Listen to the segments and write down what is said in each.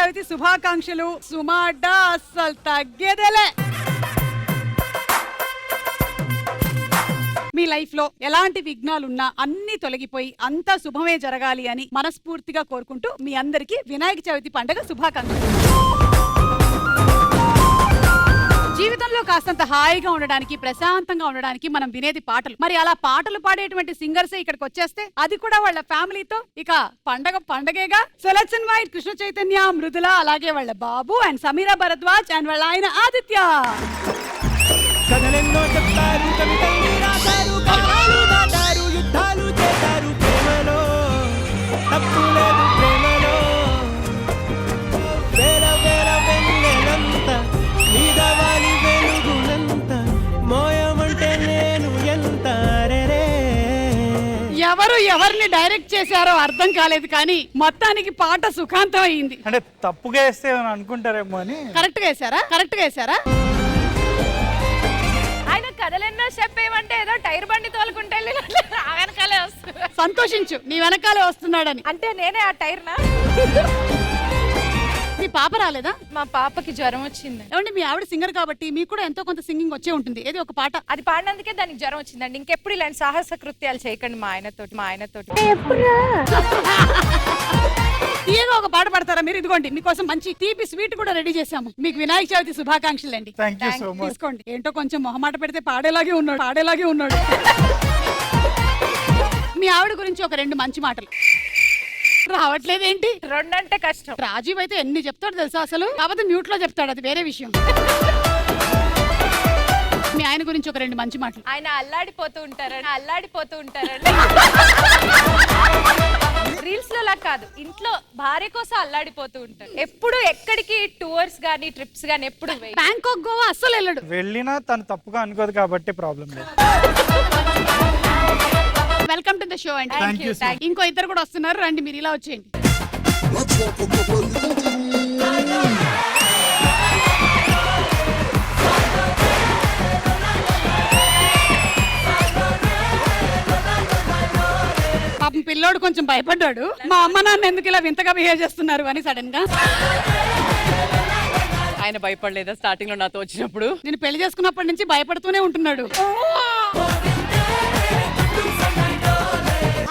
చవితి శుభాకాంక్షలు. సుమా అడ్డా అస్సలు తగ్గేదేలే. మీ లైఫ్ లో ఎలాంటి విఘ్నాలున్నా అన్ని తొలగిపోయి అంతా శుభమే జరగాలి అని మనస్ఫూర్తిగా కోరుకుంటూ మీ అందరికీ వినాయక చవితి పండుగ శుభాకాంక్షలు. జీవితంలో కాస్తంత హాయిగా ఉండడానికి, ప్రశాంతంగా ఉండడానికి మనం వినేది పాటలు. మరి అలా పాటలు పాడేటువంటి సింగర్స్ ఇక్కడికి వచ్చేస్తే అది కూడా వాళ్ళ ఫ్యామిలీతో ఇక పండగేగా. So let's invite Krishna Chaitanya, Mrudula, అలాగే వాళ్ళ బాబు అండ్ సమీరా భరద్వాజ్ అండ్ వాళ్ళ ఆయన ఆదిత్య. కథలెన్నో చెప్తారు, కవితల్ని రాశారు, కథలు దాటారు, యుద్ధాలు చేశారు ప్రేమలో, తప్పు లేదు ప్రేమలో. వేల వేల వెన్నెలంత నీదవాలి వెలుగునంత, మోయమంటే నేను ఎంత రే. ఎవరు ఎవరిని డైరెక్ట్ చేశారో అర్థం కాలేదు కానీ మొత్తానికి పాట సుఖాంతం అయింది. అంటే తప్పుగా వేస్తే అనుకుంటారేమో అని. కరెక్ట్ గా వేసారా? ఆయన కథలెన్నో చెప్పేమంటే ఏదో టైర్ బండి తోలుకుంటే వెనకాలే వస్తుంది. సంతోషించు, నీ వెనకాలే వస్తున్నాడని. అంటే నేనే ఆ టైర్ నా. మీ పాప రాలేదా? మా పాపకి జ్వరం వచ్చింది. ఏమండి, మీ ఆవిడ సింగర్ కాబట్టి మీకు కూడా ఎంతో కొంత సింగింగ్ వచ్చే ఉంటుంది. ఏది ఒక పాట. అది పాడినందుకే దానికి జ్వరం వచ్చిందండి. ఇంకెప్పుడు ఇలాంటి సాహస కృత్యాలు చేయకండి మా ఆయనతోటి. తీయగా ఒక పాట పాడతారా మీరు? ఇదిగోండి మీకోసం మంచి తీపి స్వీట్ కూడా రెడీ చేశాము. మీకు వినాయక చవితి శుభాకాంక్షలు అండి. Thank you so much. తీసుకోండి. ఏంటో కొంచెం మొహమాట పెడితే పాడేలాగే ఉన్నాడు. మీ ఆవిడ గురించి ఒక రెండు మంచి మాటలు. రావట్లేదేంటి? రెండంటే కష్టం. రాజీవ్ అయితే ఎన్ని చెప్తాడు తెలుసా అసలు. కాకపోతే మ్యూట్ లో చెప్తాడు, అది వేరే విషయం. మీ ఆయన గురించి ఒక రెండు మంచి మాటలు. ఆయన అల్లాడిపోతూ ఉంటారండి. రీల్స్ లో కాదు, ఇంట్లో భార్య కోసం అల్లాడిపోతూ ఉంటారు. ఎప్పుడు ఎక్కడికి టూర్స్ గానీ ట్రిప్స్ గానీ ఎప్పుడు బ్యాంకాక్, గోవా అస్సలు వెళ్ళడు. వెళ్ళినా తను తప్పుగా అనుకోదు కాబట్టి ప్రాబ్లం లేదు. వెల్కమ్ టు ద షో అండి. Thank you, sir. ఇంకో ఇద్దరు కూడా వస్తున్నారు, రండి మీరు ఇలా వచ్చేయండి. పాపం పిల్లోడు కొంచెం భయపడ్డాడు. మా అమ్మ నాన్న ఎందుకు ఇలా వింతగా బిహేవ్ చేస్తున్నారు అని సడన్ గా. ఆయన భయపడలేదా స్టార్టింగ్ లో నాతో వచ్చినప్పుడు? నేను పెళ్లి చేసుకున్నప్పటి నుంచి భయపడుతూనే ఉంటున్నాడు.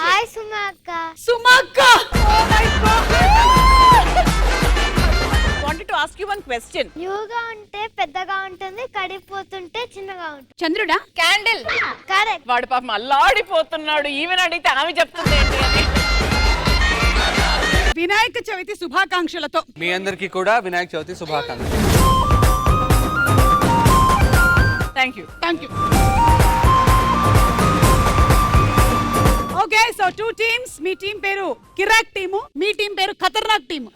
హాయ్ సుమక్క. Wanted to ask you one question. న్యూగా ఉంటే పెద్దగా ఉంటుంది, కడిపోతుంటే చిన్నగా ఉంటుంది. చంద్రుడా? క్యాండిల్. కరెక్ట్. వాడు పాపం అల్లాడిపోతున్నాడు. ఈవెన్ అడిగితే ఆమె చెప్తుంది ఏంటి అని. వినాయక చవితి శుభాకాంక్షలతో మీ అందరికీ కూడా వినాయక చవితి శుభాకాంక్షలు. Thank you. Okay, so 2 teams. Me team పేరు కిరాక్ టీము, మీ టీం పేరు ఖతర్నాక్ టీము.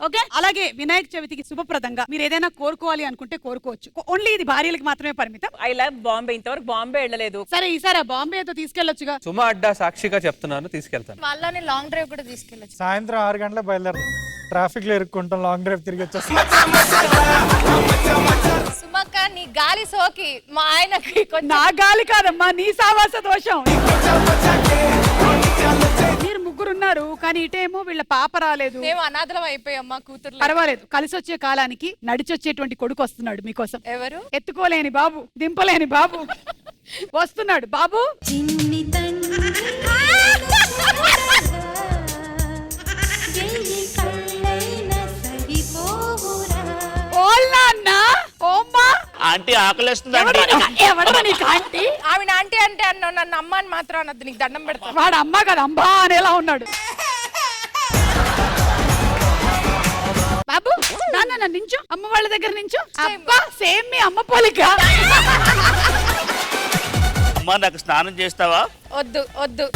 ఓకే, అలాగే వినాయక చవితికి శుభప్రదంగా మీరు ఏదైనా కోరుకోవాలి అనుకుంటే కోరుకోవచ్చు. ఓన్లీ ఇది భార్యలకు మాత్రమే పరిమితం. I love Bombay. ఇంతవరకు బాంబే వెళ్ళలేదు. సరే, ఈసారి బాంబేతో తీసుకెళ్లొచ్చుగా. సుమా అడ్డా సాక్షిగా చెప్తున్నాను, తీసుకెళ్తాను. వాళ్ళని లాంగ్ డ్రైవ్ కూడా తీసుకెళ్ళచ్చు. సాయంత్రం 6 గంటలకు బయలుదేరు. ట్రాఫిక్ లో ఇరుక్కుంటాం, లాంగ్ డ్రైవ్ తిరిగి వచ్చేస్తాం. సుమక్క, నీ గాలి సోకి మా ఆయనకి నా గాలి కాదమ్మా, నీ సావాస దోషం. మీరు ముగ్గురున్నారు కానీ ఇటేమో వీళ్ళ పాప రాలేదు. మేము అనాథలం అయిపోయాం, మా కూతురు. పర్వాలేదు, కలిసి వచ్చే కాలానికి నడిచొచ్చేటువంటి కొడుకు వస్తున్నాడు మీకోసం. ఎవరు? ఎత్తుకోలేని బాబు, దింపలేని బాబు వస్తున్నాడు. బాబు, ఆంటీ ఆకలిస్తుంది. ఎవడరా నీకు ఆంటీ? ఆవిడ ఆంటీ అంటే అన్నావు, నన్ను అమ్మ అని మాత్రం అనద్దు, నీకు దండం పెడతా. వాడు అమ్మ కదా, అంబా అనేలా ఉన్నాడు. బాబు నాన్న నించు, అమ్మ వాళ్ళ దగ్గర నించు. అబ్బా, సేమ్ మీ అమ్మ పోలిక. అమ్మా, నాకు స్నానం చేస్తావా? వద్దు.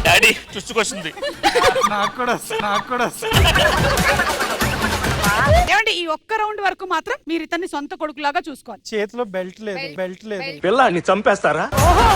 డాడీ చుచ్చుకొస్తుంది. నాకు కూడా. ఏమండి, ఈ ఒక్క రౌండ్ వరకు మాత్రం మీరు ఇతన్ని సొంత కొడుకులాగా చూసుకోవాలి. చేతిలో బెల్ట్ లేదు. పిల్లాన్ని చంపేస్తారా? ఓహో,